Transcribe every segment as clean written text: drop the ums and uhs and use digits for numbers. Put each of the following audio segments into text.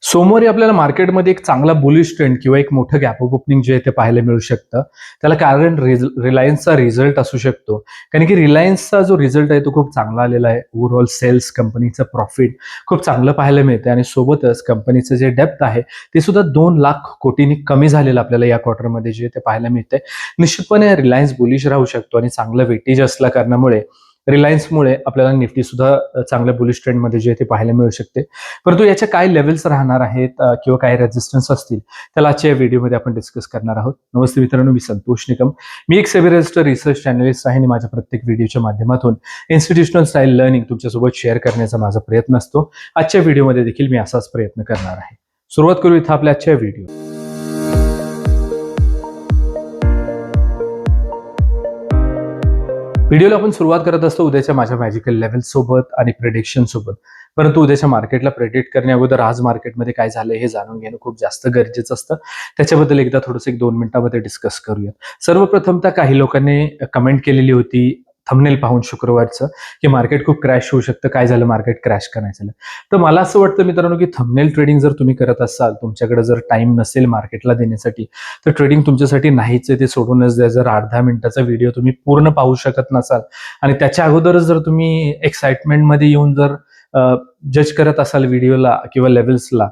सोमवारी आपल्याला मार्केटमध्ये एक चांगला बुलिश ट्रेंड किंवा एक मोठं गॅप अप ओपनिंग जे आहे ते पाहायला मिळू शकतं. त्याला कारण रिलायन्सचा रिझल्ट असू शकतो. कारण की रिलायन्सचा जो रिझल्ट आहे तो खूप चांगला आलेला आहे. ओव्हरऑल सेल्स, कंपनीचं प्रॉफिट खूप चांगलं पाहायला मिळतं आणि सोबतच कंपनीचं जे डेप्थ आहे ते सुद्धा 2,00,000 कोटींनी कमी झालेलं आपल्याला या क्वार्टरमध्ये जे ते पाहायला मिळतंय. निश्चितपणे रिलायन्स बुलिश राहू शकतो आणि चांगलं वेटेज असल्या कारणामुळे रिलायन्समुळे आपल्याला निफ्टी सुद्धा चांगल्या बुलिश ट्रेंडमध्ये जे ते पाहायला मिळू शकते. परंतु याच्या काय लेवल्स राहणार आहेत किंवा काय रेजिस्टन्स असतील त्याला आजच्या व्हिडिओमध्ये आपण डिस्कस करणार आहोत. नमस्ते मित्रांनो, मी संतोष निकम. मी एक सेबी रजिस्टर्ड रिसर्च अॅनालिस्ट आहे आणि माझ्या प्रत्येक व्हिडिओच्या माध्यमातून इन्स्टिट्यूशनल स्टाईल लर्निंग तुमच्यासोबत शेअर करण्याचा माझा प्रयत्न असतो. आजच्या व्हिडिओमध्ये देखील मी असाच प्रयत्न करणार आहे. सुरुवात करू इथं आपल्या आजच्या व्हिडिओ. व्हिडिओला आपण सुरुवात करत असतो उद्याच्या माझ्या मॅजिकल लेवल सोबत आणि प्रेडिक्शन सोबत. परंतु उद्याच्या मार्केटला प्रेडिक्ट करण्या अगोदर आज मार्केटमध्ये काय झालंय हे जाणून घेणं खूप जास्त गरजेचं असतं. त्याच्याबद्दल एकदा थोडंसं 1-2 मिनिटांमध्ये डिस्कस करूया. सर्वप्रथमतः काही लोकांनी कमेंट केलेली होती थंबनेल पाहून शुक्रवारचं, की मार्केट खूप क्रॅश होऊ शकतं, काय झालं मार्केट क्रॅश का नाही झालं. तर मला असं वाटतं मित्रांनो की थंबनेल ट्रेडिंग जर तुम्ही करत असाल, तुमच्याकडे जर टाइम नसेल मार्केटला देण्यासाठी, तर ट्रेडिंग तुमच्यासाठी नाहीच आहे, ते सोडूनच द्या. जर अर्धा मिनिटाचा व्हिडिओ तुम्ही पूर्ण पाहू शकत नसाल आणि त्याच्या अगोदरच जर तुम्ही एक्साइटमेंटमध्ये येऊन जर जज करत असाल व्हिडिओला किंवा लेवल्सला,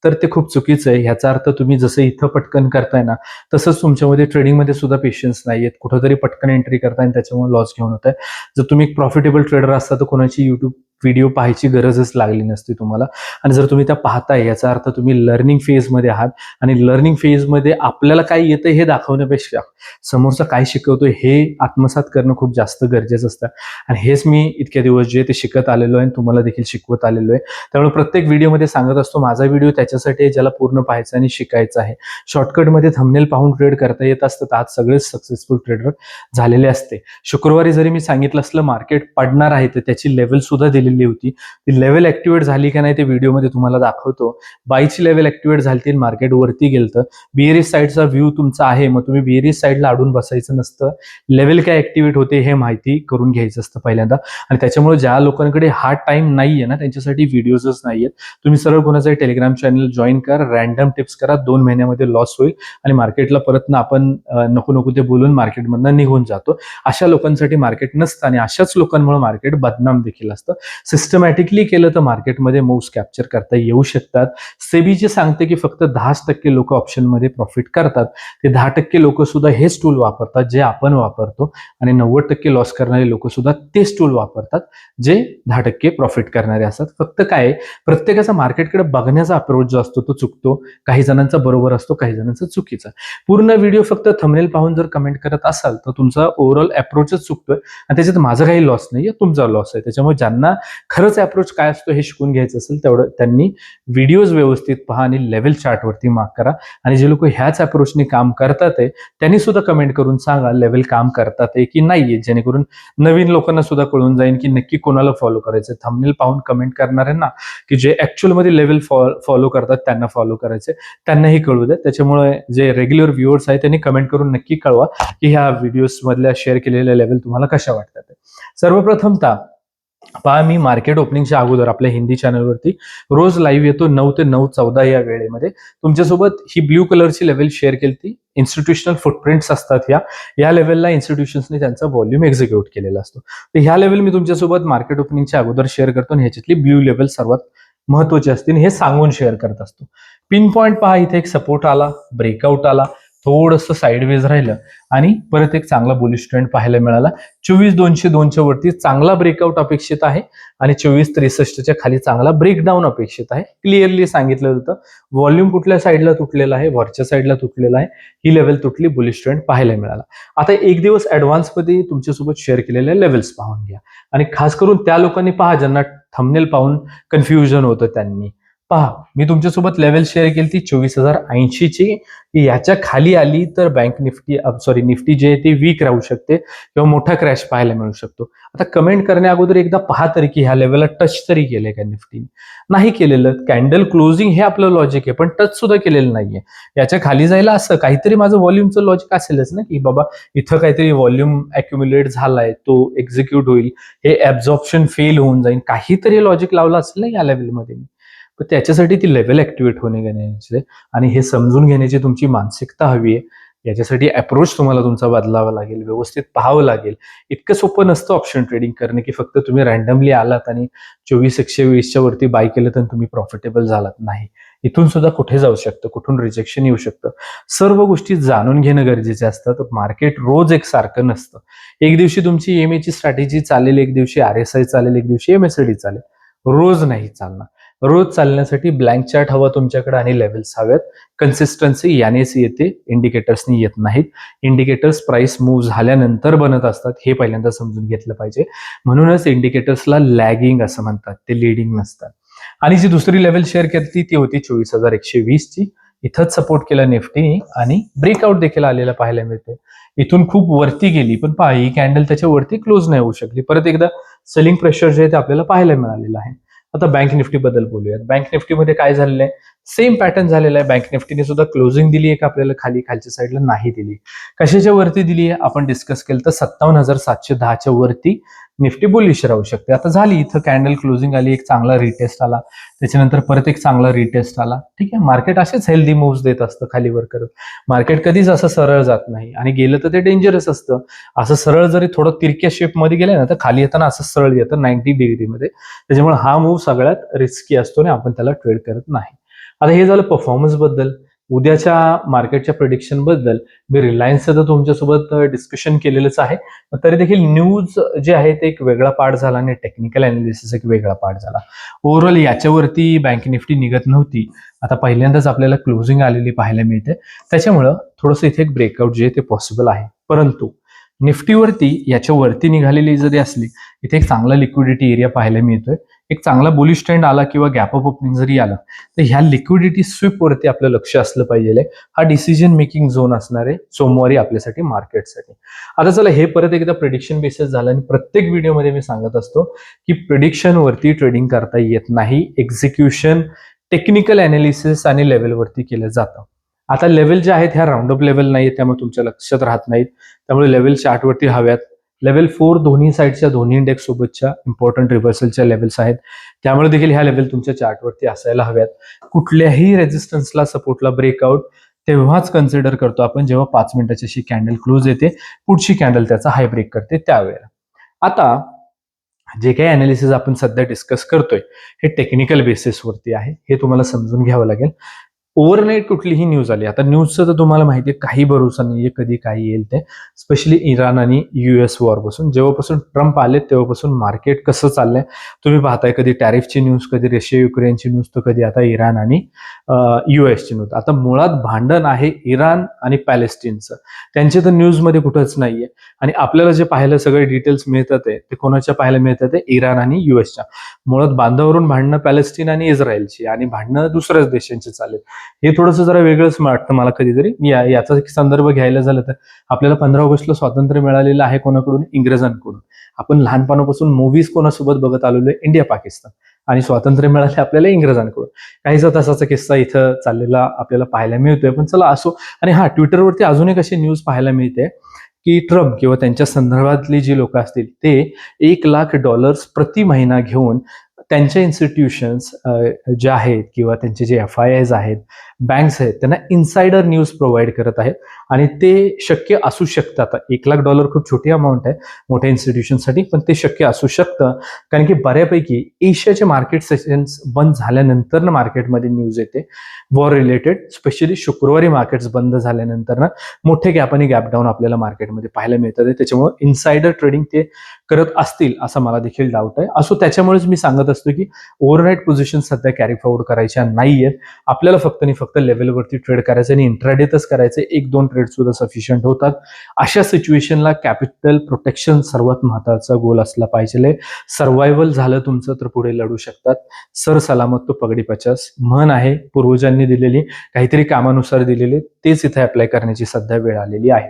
तर ते खूप चुकीचं आहे. ह्याचा अर्थ तुम्ही जसं इथं पटकन करताय ना, तसंच तुमच्यामध्ये ट्रेडिंगमध्ये सुद्धा पेशन्स नाहीयेत. कुठंतरी पटकन एंट्री करताय आणि त्याच्यामुळे लॉस घेऊन होताय. जर तुम्ही एक प्रॉफिटेबल ट्रेडर असता तर कोणाची युट्यूब व्हिडिओ पाहायची गरजच लागली नसती तुम्हाला. आणि जर तुम्ही त्या पाहताय याचा अर्थ तुम्ही लर्निंग फेजमध्ये आहात आणि लर्निंग फेजमध्ये आपल्याला काय येतं हे दाखवण्यापेक्षा समोरचा काय शिकवतोय हे आत्मसात करणं खूप जास्त गरजेचं असतं. आणि हेच मी इतक्या दिवस जे ते शिकत आलेलो आहे आणि तुम्हाला देखील शिकवत आलेलो आहे. त्यामुळे प्रत्येक व्हिडिओमध्ये सांगत असतो माझा व्हिडिओ त्याच्यासाठी ज्याला पूर्ण पाहायचं आणि शिकायचं आहे. शॉर्टकटमध्ये थंबनेल पाहून ट्रेड करता येत असतं, आज सगळेच सक्सेसफुल ट्रेडर झालेले असते. शुक्रवारी जरी मी सांगितलं असलं मार्केट पडणार आहे तर त्याची लेवल सुद्धा दिलेली होती. ती लेवल ऍक्टिव्हेट झाली का नाही ते व्हिडिओमध्ये तुम्हाला दाखवतो. बायची लेवल ऍक्टिव्हेट झाली, मार्केट वरती गेलतं. बिअरिश साईडचा व्ह्यू तुमचा आहे, मग तुम्ही बिअरिश साईडला अडून बसायचं नसतं. लेवल काय ऍक्टिव्हेट होते हे माहिती करून घ्यायचं असतं पहिल्यांदा. आणि त्याच्यामुळे ज्या लोकांकडे हा टाइम नाहीये ना, त्यांच्यासाठी व्हिडिओजच नाहीयेत. तुम्ही सरळ कोणाचं टेलिग्राम चॅनल जॉईन करा, रॅन्डम टिप्स करा, 2 महिन्यामध्ये लॉस होईल आणि मार्केटला परत ना आपण नको नको ते बोलून मार्केटमधनं निघून जातो. अशा लोकांसाठी मार्केट नसतं आणि अशाच लोकांमुळे मार्केट बदनाम देखील असतं. सिस्टमॅटिकली केलं तर मार्केटमध्ये मूव्स कॅप्चर करता येऊ शकतात. सेबी जे सांगते की फक्त 10% लोक ऑप्शनमध्ये प्रॉफिट करतात, ते 10% लोक सुद्धा हेच टूल वापरतात जे आपण वापरतो आणि 90% लॉस करणारे लोक सुद्धा तेच टूल वापरतात जे 10% प्रॉफिट करणारे असतात. फक्त काय प्रत्येकाचा मार्केटकडे बघण्याचा अप्रोच जो असतो तो चुकतो. काही जणांचा बरोबर असतो, काही जणांचा चुकीचा. पूर्ण व्हिडिओ फक्त थंबनेल पाहून जर कमेंट करत असाल तर तुमचा ओव्हरऑल अप्रोचच चुकतोय आणि त्याच्यात माझा काही लॉस नाहीये, तुमचा लॉस आहे. त्याच्यामुळे ज्यांना खरंच अप्रोच काय असतो हे शिकून घ्यायचं असेल तेवढं त्यांनी व्हिडिओज व्यवस्थित पहा आणि लेवल चार्टवरती मार्क करा. आणि जे लोक ह्याच अप्रोचने काम करतात आहे त्यांनी सुद्धा कमेंट करून सांगा लेवल काम करतात आहे की नाहीये, जेणेकरून नवीन लोकांना सुद्धा कळून जाईल की नक्की कोणाला फॉलो करायचं. थंबनेल पाहून कमेंट करणाऱ्यांना की जे ऍक्च्युअल मध्ये लेवल फॉलो करतात त्यांना फॉलो करायचे, त्यांनाही कळू द्या. त्याच्यामुळे जे रेग्युलर व्ह्युअर्स आहेत त्यांनी कमेंट करून नक्की कळवा की ह्या व्हिडिओज मधल्या शेअर केलेल्या लेवल तुम्हाला कशा वाटतात. सर्वप्रथमतः पहा, मी मार्केट ओपनिंगच्या अगोदर आपल्या हिंदी चॅनलवरती रोज लाईव्ह येतो 9 ते 9:14 या वेळेमध्ये. तुमच्यासोबत ही ब्ल्यू कलरची लेवल शेअर केली ती इन्स्टिट्यूशनल फुटप्रिंट्स असतात. या लेवलला इन्स्टिट्यूशन्सने त्यांचा व्हॉल्यूम एक्झिक्यूट केलेला असतो. तर ह्या लेवल मी तुमच्यासोबत मार्केट ओपनिंगच्या अगोदर शेअर करतो आणि ह्याच्यातली ब्ल्यू लेवल सर्वात महत्वाची असतील हे सांगून शेअर करत असतो. पिन पॉईंट पहा, इथे एक सपोर्ट आला, ब्रेकआउट आला, थोडंसं साईडवेज राहिलं आणि परत एक चांगला बुलिश ट्रेंड पाहायला मिळाला. 24,202 वरती चांगला ब्रेकआउट अपेक्षित आहे आणि 24,63 खाली चांगला ब्रेकडाऊन अपेक्षित आहे. क्लिअरली सांगितलं होतं व्हॉल्यूम कुठल्या साईडला तुटलेला आहे, वरच्या साईडला तुटलेला आहे. ही लेवल तुटली, बुलिश ट्रेंड पाहायला मिळाला. आता एक दिवस ऍडव्हान्समध्ये तुमच्यासोबत शेअर केलेल्या लेवल्स पाहून घ्या आणि खास करून त्या लोकांनी पहा ज्यांना थंबनेल पाहून कन्फ्युजन होतं त्यांनी पहा. मी तुमच्यासोबत लेवल शेअर केली ती 24,080 ची. याच्या खाली आली तर बँक निफ्टी निफ्टी जे आहे ते वीक राहू शकते किंवा मोठा क्रॅश पाहायला मिळू शकतो. आता कमेंट करण्या अगोदर एकदा पहा तरी की ह्या लेवलला टच तरी केलंय का निफ्टीने. नाही केलेलं. कॅन्डल क्लोजिंग हे आपलं लॉजिक आहे, पण टच सुद्धा केलेलं नाहीये. याच्या खाली जायला असं काहीतरी माझं व्हॉल्यूमचं लॉजिक असेलच ना, की बाबा इथं काहीतरी व्हॉल्यूम अक्युम्युलेट झालाय, तो एक्झिक्यूट होईल, हे ऍब्झॉर्प्शन फेल होऊन जाईल, काहीतरी लॉजिक लावलं असेल ना या लेवलमध्ये. पण त्याच्यासाठी ती लेवल ऍक्टिव्हेट होणे गरजेचे आहे आणि हे समजून घेण्याची तुमची मानसिकता हवी आहे. याच्यासाठी अप्रोच तुम्हाला तुमचा बदलावा लागेल, व्यवस्थित पाहावं लागेल. इतकं सोपं नसतं ऑप्शन ट्रेडिंग करणं, की फक्त तुम्ही रँडमली आलात आणि 24,120च्या वरती बाय केलं तर तुम्ही प्रॉफिटेबल झालात. नाही, इथून सुद्धा कुठे जाऊ शकतं, कुठून रिजेक्शन येऊ शकतं. सर्व गोष्टी जाणून घेणं गरजेचे असतं. मार्केट रोज एकसारखं नसतं. एक दिवशी तुमची EMA ची स्ट्रॅटेजी चालेल, एक दिवशी RSI चालेल, एक दिवशी MACD चालेल. रोज नाही चालणार. रोज चालण्यासाठी ब्लँक चार्ट हवा तुमच्याकडे आणि लेव्हल्स हव्यात. कन्सिस्टन्सी यानेच येते, इंडिकेटर्सनी येत नाहीत. इंडिकेटर्स प्राइस मूव्ह झाल्यानंतर बनत असतात, हे पहिल्यांदा समजून घेतलं पाहिजे. म्हणूनच इंडिकेटर्सला लॅगिंग असं म्हणतात, ते लीडिंग नसतात. आणि जी दुसरी लेवल शेअर केली ती होती 24,120 ची. इथंच सपोर्ट केला निफ्टीने आणि ब्रेकआउट देखील आलेला पाहायला मिळते. इथून खूप वरती गेली, पण पहा ही कॅन्डल त्याच्या वरती क्लोज नाही होऊ शकली. परत एकदा सेलिंग प्रेशर जे आहे ते आपल्याला पाहायला मिळालेलं आहे. आता बँक निफ्टी बद्दल बोलूयात. बँक निफ्टीमध्ये काय झालेलं आहे, सेम पॅटर्न झालेला आहे. बँक निफ्टीने सुद्धा क्लोजिंग दिली आहे का आपल्याला खालच्या साईडला नाही दिली. कशाच्या वरती दिली आहे आपण डिस्कस केलं तर 57,710च्या वरती निफ्टी बुलिश राहू शकते. आता झाली इथं कॅन्डल क्लोजिंग आली, एक चांगला रिटेस्ट आला, त्याच्यानंतर परत एक चांगला रिटेस्ट आला. ठीक आहे, मार्केट असेच हेल्दी मूव्स देत असतं खालीवर करत. मार्केट कधीच असं सरळ जात नाही आणि गेलं तर ते डेंजरस असतं. असं सरळ जरी थोडं तिरक्या शेपमध्ये गेलं ना तर खाली येताना असं सरळ येतं 90 डिग्रीमध्ये. त्याच्यामुळे हा मूव्ह सगळ्यात रिस्की असतो आणि आपण त्याला ट्रेड करत नाही. आता हे झालं परफॉर्मन्स बद्दल. उद्याच्या मार्केटच्या प्रिडिक्शन बद्दल मी रिलायन्सचं तर तुमच्यासोबत डिस्कशन केलेलंच आहे. तरी देखील न्यूज जे आहे ते एक वेगळा पार्ट झाला आणि टेक्निकल अनालिसिस एक वेगळा पार्ट झाला. ओव्हरऑल याच्यावरती बँक निफ्टी निघत नव्हती. आता पहिल्यांदाच आपल्याला क्लोजिंग आलेली पाहायला मिळते. त्याच्यामुळं थोडंसं इथे एक ब्रेकआउट जे आहे ते पॉसिबल आहे. परंतु निफ्टीवरती याच्या वरती निघालेली जरी असली, इथे एक चांगला लिक्विडिटी एरिया पाहायला मिळतोय. एक चांगला बुलिश ट्रेंड आला किंवा गॅप अप ओपनिंग जरी आलं तर ह्या लिक्विडिटी स्वीप वरती आपलं लक्ष असलं पाहिजे. हा डिसिजन मेकिंग झोन असणार आहे सोमवारी आपल्यासाठी मार्केटसाठी. आता चला हे परत एकदा प्रिडिक्शन बेसिस झालं आणि प्रत्येक व्हिडिओमध्ये मी सांगत असतो की प्रिडिक्शन वरती ट्रेडिंग करता येत नाही. एक्झिक्युशन टेक्निकल अनालिसिस आणि लेवलवरती केलं जातं. आता लेवल जे आहेत ह्या राऊंड अप लेवल नाहीत, त्यामुळे तुमच्या लक्षात राहत नाहीत. त्यामुळे लेवल चार्टवरती हव्यात. लेवल 4 दोन्ही साईडच्या दोन्ही इंडेक्स सोबतच्या इम्पॉर्टंट रिव्हर्सलच्या लेवल्स आहेत, त्यामुळे देखील ह्या लेवल तुमच्या चार्टवरती असायला हव्यात. कुठल्याही रेजिस्टन्सला सपोर्टला ब्रेकआउट तेव्हाच कन्सिडर करतो आपण जेव्हा 5 मिनिटाची अशी कॅन्डल क्लोज येते, पुढची कॅन्डल त्याचा हाय ब्रेक करते त्यावेळेला. आता जे काही अनालिसिस आपण सध्या डिस्कस करतोय हे टेक्निकल बेसिसवरती आहे, हे तुम्हाला समजून घ्यावं लागेल. ओव्हरनाईट कुठलीही न्यूज आली, आता न्यूजचं तर तुम्हाला माहिती आहे काही भरोसा नाहीये कधी काही येईल ते, स्पेशली इराण आणि US वॉरपासून. जेव्हापासून ट्रम्प आले तेव्हापासून मार्केट कसं चाललंय तुम्ही पाहताय. कधी टॅरिफची न्यूज, कधी रशिया युक्रेनची न्यूज, तर कधी आता इराण आणि US ची न्यूज. आता मुळात भांडण आहे इराण आणि पॅलेस्टीनचं, त्यांचे तर न्यूजमध्ये कुठंच नाहीये. आणि आपल्याला जे पाहायला सगळे डिटेल्स मिळतात आहे ते कोणाच्या पाहायला मिळतात आहे, इराण आणि USच्या. मुळात बांधावरून भांडणं पॅलेस्टीन आणि इस्रायलची आणि भांडणं दुसऱ्याच देशांची चालेल. हे थोडंसं जरा वेगळंच वाटतं मला कधीतरी. याचा संदर्भ घ्यायला झालं तर आपल्याला 15 ऑगस्टला स्वातंत्र्य मिळालेलं आहे कोणाकडून, इंग्रजांकडून. आपण लहानपणापासून मूव्हीज कोणासोबत बघत आलेलो आहे, इंडिया पाकिस्तान, आणि स्वातंत्र्य मिळाले आपल्याला इंग्रजांकडून. काहीसा तसाचा किस्सा इथं चाललेला आपल्याला पाहायला मिळतोय. पण चला असो. आणि हा ट्विटरवरती अजून एक अशी न्यूज पाहायला मिळते की ट्रम्प किंवा त्यांच्या संदर्भातली जी लोक असतील ते $1,00,000 प्रति महिना घेऊन त्यांच्या इन्स्टिट्यूशन्स ज्या आहेत किंवा त्यांचे जे FIIs आहेत, बँक्स आहेत, त्यांना इन्साइडर न्यूज प्रोव्हाइड करत आहेत. आणि ते शक्य असू शकतं. आता $1,00,000 खूप छोटी अमाऊंट आहे मोठ्या इन्स्टिट्यूशनसाठी, पण ते शक्य असू शकतं. कारण की बऱ्यापैकी एशियाचे मार्केट सेशन्स बंद झाल्यानंतर ना मार्केटमध्ये न्यूज येते वॉर रिलेटेड. स्पेशली शुक्रवारी मार्केट्स बंद झाल्यानंतर ना मोठे गॅप आणि गॅप डाऊन आपल्याला मार्केटमध्ये पाहायला मिळतात. त्याच्यामुळे इन्साइडर ट्रेडिंग ते करत असतील असा मला देखील डाऊट आहे. असो, त्याच्यामुळेच मी सांगत असतो की ओव्हरनाईट पोझिशन सध्या कॅरी फॉरवर्ड करायच्या नाहीयेत. आपल्याला फक्त आणि फक्त लेवलवरती ट्रेड करायचं आणि इंट्राडेतच करायचं. 1-2 ट्रेड सुद्धा सफिशियंट होतात. अशा सिच्युएशनला कॅपिटल प्रोटेक्शन सर्वात महत्वाचा गोल असला पाहिजे. सर्व्हायव्हल झालं तुमचं तर पुढे लढू शकतात. सर सलामत तो पगडी 50 म्हण आहे पूर्वजांनी दिलेली, काहीतरी कामानुसार दिलेली, तेच इथे अप्लाय करण्याची सध्या वेळ आलेली आहे.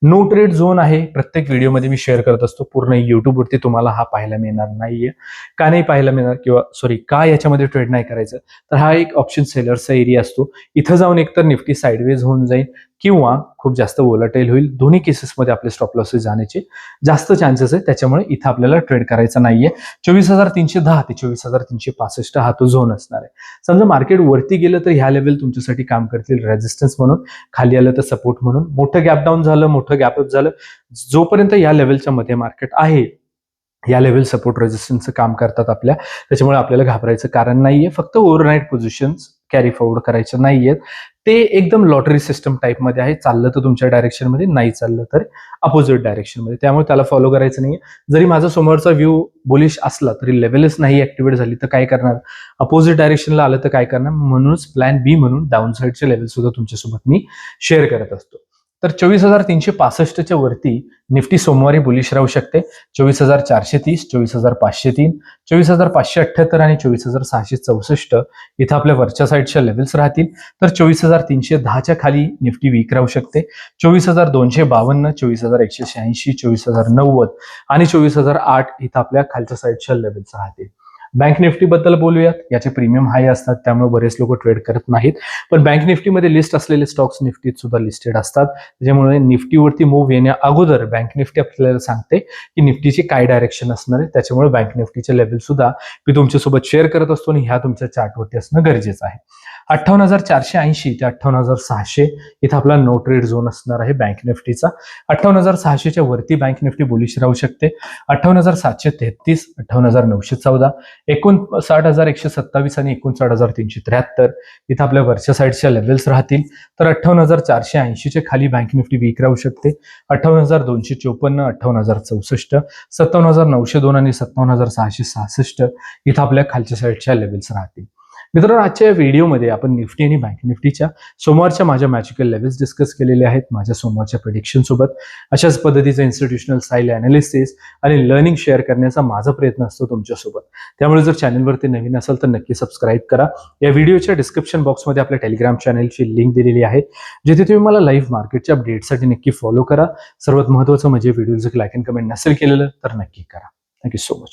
नो ट्रेड झोन आहे, प्रत्येक व्हिडिओमध्ये मी शेअर करत असतो. पूर्ण युट्यूबवरती तुम्हाला हा पाहायला मिळणार नाहीये. का नाही पाहायला मिळणार, किंवा सॉरी का याच्यामध्ये ट्रेड नाही करायचं, तर हा एक ऑप्शन सेलरचा एरिया असतो. इथं जाऊन एकतर निफ्टी साइडवेज होऊन जाईल किंवा खूप जास्त वोलाटाईल होईल. दोन्ही केसेसमध्ये आपले स्टॉप लॉसेस जाण्याचे जास्त चान्सेस आहे. त्याच्यामुळे इथं आपल्याला ट्रेड करायचा नाहीये. 24,310 ते 24,365 हा तो झोन असणार आहे. समजा मार्केट वरती गेलं तर ह्या लेवल तुमच्यासाठी काम करतील रेझिस्टन्स म्हणून, खाली आलं तर सपोर्ट म्हणून. मोठं गॅप डाऊन झालं, मोठं गॅप अप झालं, जोपर्यंत या लेवलच्या मध्ये मार्केट आहे, या लेवल सपोर्ट रेझिस्टन्सचं काम करतात आपल्या, त्याच्यामुळे आपल्याला घाबरायचं कारण नाहीये. फक्त ओव्हरनाईट पोझिशन्स कॅरी फॉरवर्ड करायचे नाहीयेत. ते एकदम लॉटरी सिस्टम टाईपमध्ये आहे. चाललं तर तुमच्या डायरेक्शनमध्ये, नाही चाललं तर अपोजिट डायरेक्शनमध्ये. त्यामुळे त्याला फॉलो करायचं नाहीये. जरी माझा समोरचा व्ह्यू बुलिश असला तरी लेवलच नाही ऍक्टिव्हेट झाली तर काय करणार? अपोजिट डायरेक्शनला आलं तर काय करणार? म्हणूनच प्लॅन बी म्हणून डाऊन साईडचे लेवल सुद्धा तुमच्यासोबत मी शेअर करत असतो. तर 24,365च्या वरती निफ्टी सोमवारी बुलिश राहू शकते. 24,430, 24,503, 24,578 आणि 24,664 इथं आपल्या वरच्या साईडच्या लेवल्स राहतील. तर 24,310च्या खाली निफ्टी वीक राहू शकते. 24,252, 24,186, 24,090 आणि 24,008 इथं आपल्या खालच्या साईडच्या लेवल्स राहतील. बँक निफ्टी बद्दल बोलूयात. याचे प्रीमियम हाय असतात, त्यामुळे बरेच लोक ट्रेड करत नाहीत. पण बँक निफ्टीमध्ये लिस्ट असलेले स्टॉक्स निफ्टीत सुद्धा लिस्टेड असतात. त्याच्यामुळे निफ्टीवरती मूव्ह येण्या अगोदर बँक निफ्टी आपल्याला सांगते की निफ्टीची काय डायरेक्शन असणार आहे. त्याच्यामुळे बँक निफ्टीचे लेवल सुद्धा मी तुमच्यासोबत शेअर करत असतो आणि ह्या तुमच्या चार्टवरती असणं गरजेचं आहे. 58,480 ते 58,600 इथं आपला नो ट्रेड झोन असणार आहे बँक निफ्टीचा. 58,600च्या वरती बँक निफ्टी बुलिश राहू शकते. 58,733, 58,914, 59,127 आणि 59,373 इथं आपल्या वरच्या साईडच्या लेवल्स राहतील. तर 58,480च्या खाली बँक निफ्टी वीक राहू शकते. 58,254, 58,064, 57,902 आणि 57,666 इथं आपल्या खालच्या साईडच्या लेवल्स राहतील. मित्रांनो, आजच्या व्हिडिओमध्ये आपण निफ्टी आणि बँक निफ्टीच्या सोमवारच्या माझ्या मॅजिकल लेवल्स डिस्कस केलेले आहेत माझ्या सोमवारच्या प्रेडिक्शन सोबत. अशाच पद्धतीचं इन्स्टिट्यूशनल स्टाईल अनालिसिस आणि लर्निंग शेअर करण्याचा माझा प्रयत्न असतो तुमच्यासोबत. त्यामुळे जर चॅनलवरती नवीन असाल तर नक्की सबस्क्राईब करा. या व्हिडिओच्या डिस्क्रिप्शन बॉक्समध्ये आपल्या टेलिग्राम चॅनलची लिंक दिलेली आहे, जिथे तुम्ही मला लाईव्ह मार्केटच्या अपडेटसाठी नक्की फॉलो करा. सर्वात महत्त्वाचं म्हणजे व्हिडिओ जर लाईक अँड कमेंट नसेल केलेलं तर नक्की करा. Thank you so much.